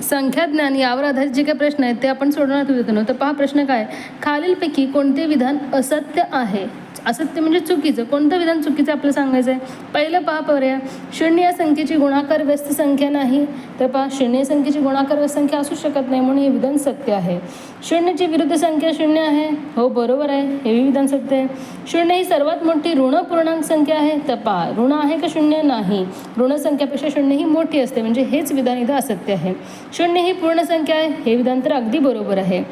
संख्याज्ञान यावर आधारित जे काही प्रश्न आहेत ते आपण सोडवण्यात येतो. तर पहा प्रश्न काय, खालीलपैकी कोणते विधान असत्य आहे? असत्य म्हणजे चुकीचं. कोणतं विधान चुकीचं आपल्याला सांगायचं आहे? पहिलं पहा पर्याय, शून्य या संख्येची गुणाकार व्यस्त संख्या नाही. तर पहा, शून्य या संख्येची गुणाकार व्यस्त संख्या असू शकत नाही, म्हणून हे विधान सत्य आहे. शून्यची विरुद्ध संख्या शून्य आहे. हो, बरोबर आहे, हे विधान सत्य आहे. शून्य ही सर्वात मोठी ऋण पूर्णांक संख्या आहे. तर पहा, ऋण आहे का शून्य? नाही, ऋण संख्यापेक्षा शून्य ही मोठी असते, म्हणजे हेच विधान इथं असत्य आहे. शून्य ही पूर्ण संख्या आहे, हे विधान तर अगदी बरोबर आहे.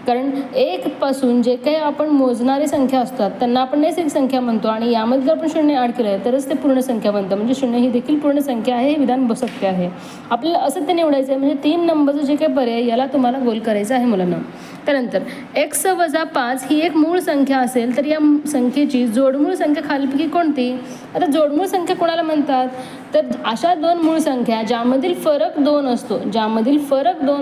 कारण 1 पासून जे काही आपण मोजणारी संख्या असतात त्यांना आपण नैसर्गिक संख्या म्हणतो, आणि यामध्ये जर आपण शून्य ॲड केलं तरच ते पूर्ण संख्या बनतं, म्हणजे शून्य ही देखील पूर्ण संख्या आहे. हे विधान सत्य आहे. आपल्याला असत्य निवडायचं आहे, म्हणजे 3 नंबरचं जे काही पर्याय याला तुम्हाला गोल करायचं आहे मुलांना. त्यानंतर x - 5 ही एक मूळ संख्या असेल तर या संख्येची जोडमूळ संख्या खालीलपैकी कोणती? आता जोडमूळ संख्या कोणाला म्हणतात? तर अशा 2 मूळ संख्या ज्यामधील फरक 2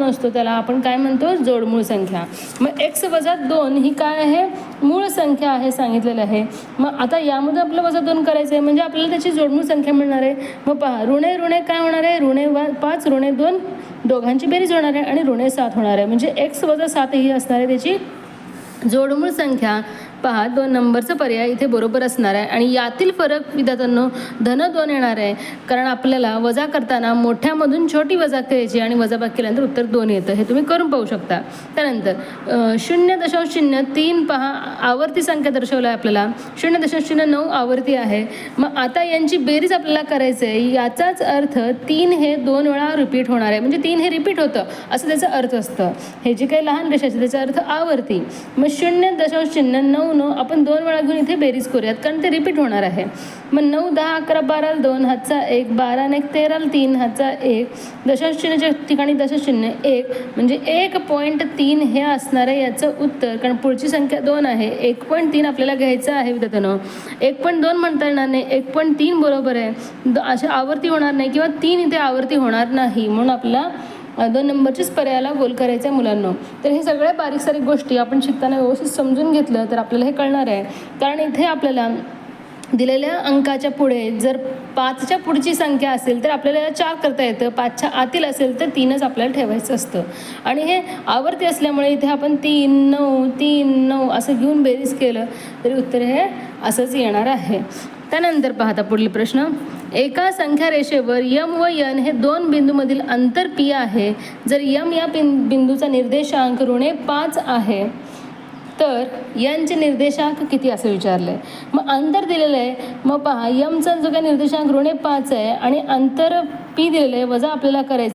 असतो, त्याला आपण काय म्हणतो? जोडमूळ संख्या. मग x - 2 ही काय आहे? मूळ संख्या आहे सांगितलेलं आहे. मग आता यामध्ये आपल्याला -2 करायचं आहे, म्हणजे आपल्याला त्याची जोडमूळ संख्या मिळणार आहे. मग पहा, ऋणे काय होणार आहे? -5 -2 दोघांची बेरीज होणार आहे आणि -7 होणार आहे, म्हणजे x - 7 ही असणार आहे त्याची जोडमूळ संख्या. पहा, 2 नंबरचा पर्याय इथे बरोबर असणार आहे. आणि यातील फरक विद्यार्थ्यांनो -2 येणार आहे, कारण आपल्याला वजा करताना मोठ्यामधून छोटी वजा करायची आणि वजाबाकी केल्यानंतर उत्तर 2 येतं. हे तुम्ही करून पाहू शकता. त्यानंतर 0.03 पहा, आवर्ती संख्या दर्शवला आहे आपल्याला. 0.09 आवर्ती आहे. मग आता यांची बेरीज आपल्याला करायचं आहे. याचाच अर्थ 3 हे 2 वेळा रिपीट होणार आहे, म्हणजे 3 हे रिपीट होतं असं त्याचा अर्थ असतं. हे जे काही लहान रेषा असते त्याचा अर्थ आवर्ती. मग 0.9 आपण 2 वेळा घेऊन इथे बेरीज करूयात, कारण ते रिपीट होणार आहे. मग 9, 10, 11, 12, 2 हातचा 1, 12 आणि 13, 3 हातचा 1, दशांश चिन्हाच्या ठिकाणी दशांश चिन्ह 1, म्हणजे 1.3 हे असणार आहे याचं उत्तर. कारण पुढची संख्या 2 आहे, 1.3 आपल्याला घ्यायचं आहे विद्यार्थ्यांनो. 1.2 म्हणता येणार नाही, 1.3 बरोबर आहे. अशा आवर्ती होणार नाही किंवा 3 इथे आवर्ती होणार नाही, म्हणून आपल्याला 2 नंबरच्याच पर्यायाला गोल करायचं आहे मुलांनो. तर हे सगळ्या बारीक सारीक गोष्टी आपण शिकताना व्यवस्थित समजून घेतलं तर आपल्याला हे कळणार आहे. कारण इथे आपल्याला दिलेल्या अंकाच्या पुढे जर 5च्या पुढची संख्या असेल तर आपल्याला 4 करता येतं, 5च्या आतील असेल तर 3च आपल्याला ठेवायचं असतं. आणि हे आवर्ती असल्यामुळे इथे आपण 3, 9, 3, 9 असं घेऊन बेरीज केलं तरी उत्तर हे असंच येणार आहे. त्यानंतर पाहता पुढील प्रश्न, एका संख्या रेषेवर m व n हे 2 बिंदूमधील अंतर p आहे. जर m या बिंदूचा निर्देशांक -5 आहे तर n चे निर्देशांक किती असं विचारलं आहे. मग अंतर दिलेलं आहे. मग पहा, m चा जो काही निर्देशांक -5 आहे आणि अंतर p दिलेलं आहे, वजा आपल्याला करायचं